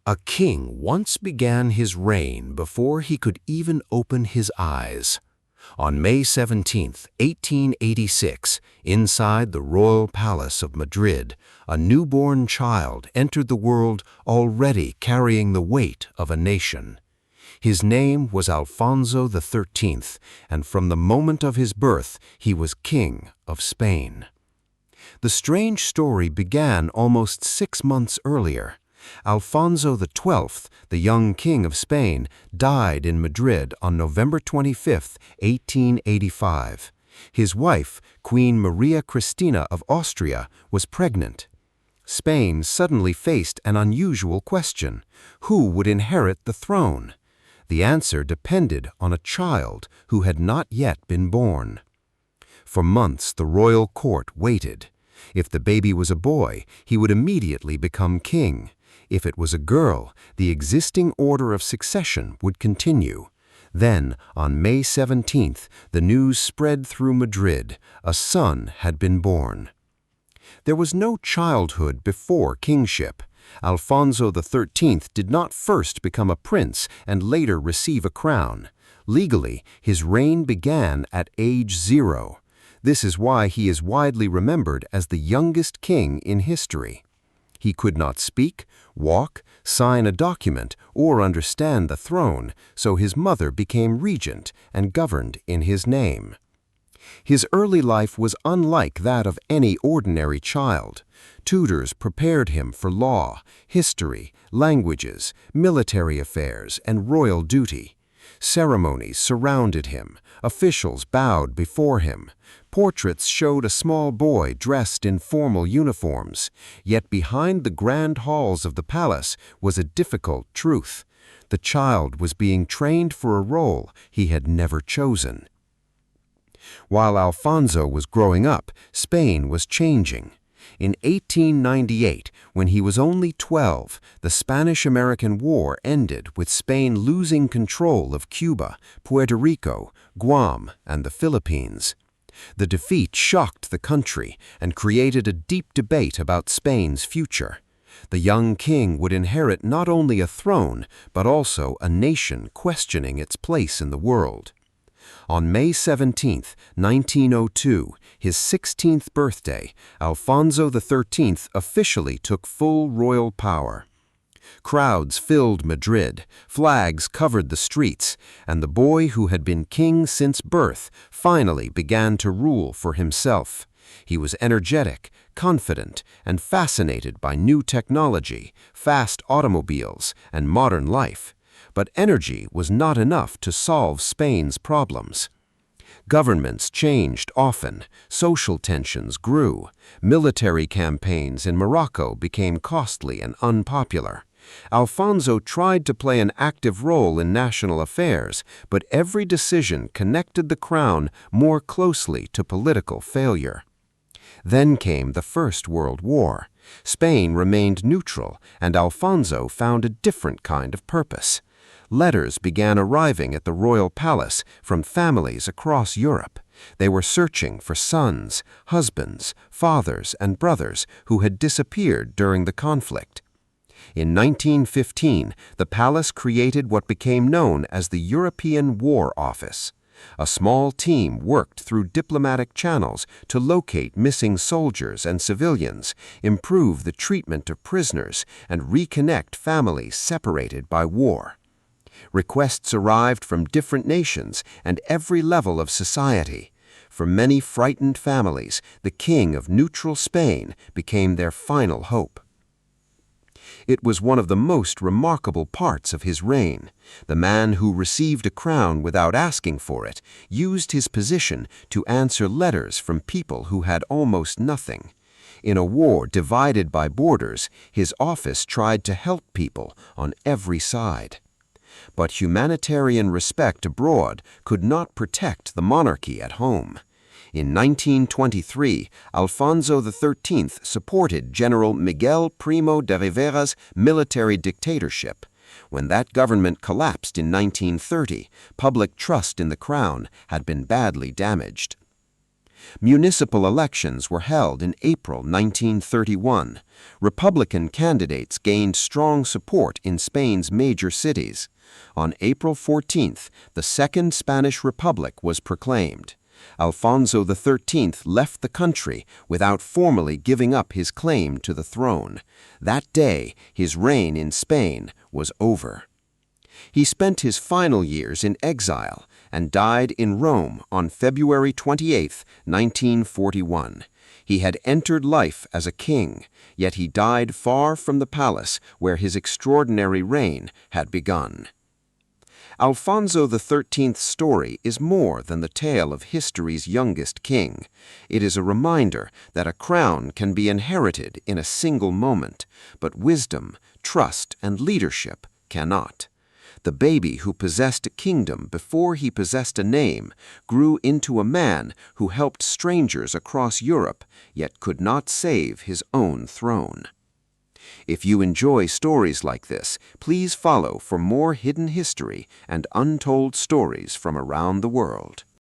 A king once began his reign before he could even open his eyes. On May 17, 1886, inside the royal palace of Madrid, a newborn child entered the world already carrying the weight of a nation. His name was Alfonso XIII, and from the moment of his birth, he was King of Spain. The strange story began almost 6 months earlier. Alfonso XII, the young king of Spain, died in Madrid on November 25, 1885. His wife, Queen Maria Cristina of Austria, was pregnant. Spain suddenly faced an unusual question: who would inherit the throne? The answer depended on a child who had not yet been born. For months the royal court waited. If the baby was a boy, he would immediately become king. If it was a girl, the existing order of succession would continue. Then, on May 17th, the news spread through Madrid: a son had been born. There was no childhood before kingship. Alfonso XIII did not first become a prince and later receive a crown. Legally, his reign began at age 0. This is why he is widely remembered as the youngest king in history. He could not speak, walk, sign a document, or understand the throne, so his mother became regent and governed in his name. His early life was unlike that of any ordinary child. Tutors prepared him for law, history, languages, military affairs, and royal duty. Ceremonies surrounded him. Officials bowed before him. Portraits showed a small boy dressed in formal uniforms. Yet behind the grand halls of the palace was a difficult truth. The child was being trained for a role he had never chosen. While Alfonso was growing up, Spain was changing. In 1898, when he was only 12, the Spanish-American War ended with Spain losing control of Cuba, Puerto Rico, Guam, and the Philippines. The defeat shocked the country and created a deep debate about Spain's future. The young king would inherit not only a throne, but also a nation questioning its place in the world. On May 17, 1902, his 16th birthday, Alfonso XIII officially took full royal power. Crowds filled Madrid, flags covered the streets, and the boy who had been king since birth finally began to rule for himself. He was energetic, confident, and fascinated by new technology, fast automobiles, and modern life. But energy was not enough to solve Spain's problems. Governments changed often, social tensions grew, military campaigns in Morocco became costly and unpopular. Alfonso tried to play an active role in national affairs, but every decision connected the crown more closely to political failure. Then came the First World War. Spain remained neutral, and Alfonso found a different kind of purpose. Letters began arriving at the royal palace from families across Europe. They were searching for sons, husbands, fathers, and brothers who had disappeared during the conflict. In 1915, the palace created what became known as the European War Office. A small team worked through diplomatic channels to locate missing soldiers and civilians, improve the treatment of prisoners, and reconnect families separated by war. Requests arrived from different nations and every level of society. For many frightened families, the king of neutral Spain became their final hope. It was one of the most remarkable parts of his reign. The man who received a crown without asking for it used his position to answer letters from people who had almost nothing. In a war divided by borders, his office tried to help people on every side. But humanitarian respect abroad could not protect the monarchy at home. In 1923, Alfonso XIII supported General Miguel Primo de Rivera's military dictatorship. When that government collapsed in 1930, public trust in the crown had been badly damaged. Municipal elections were held in April 1931. Republican candidates gained strong support in Spain's major cities. On April 14th, the Second Spanish Republic was proclaimed. Alfonso XIII left the country without formally giving up his claim to the throne. That day, his reign in Spain was over. He spent his final years in exile and died in Rome on February 28, 1941. He had entered life as a king, yet he died far from the palace where his extraordinary reign had begun. Alfonso XIII's story is more than the tale of history's youngest king. It is a reminder that a crown can be inherited in a single moment, but wisdom, trust, and leadership cannot. The baby who possessed a kingdom before he possessed a name grew into a man who helped strangers across Europe, yet could not save his own throne. If you enjoy stories like this, please follow for more hidden history and untold stories from around the world.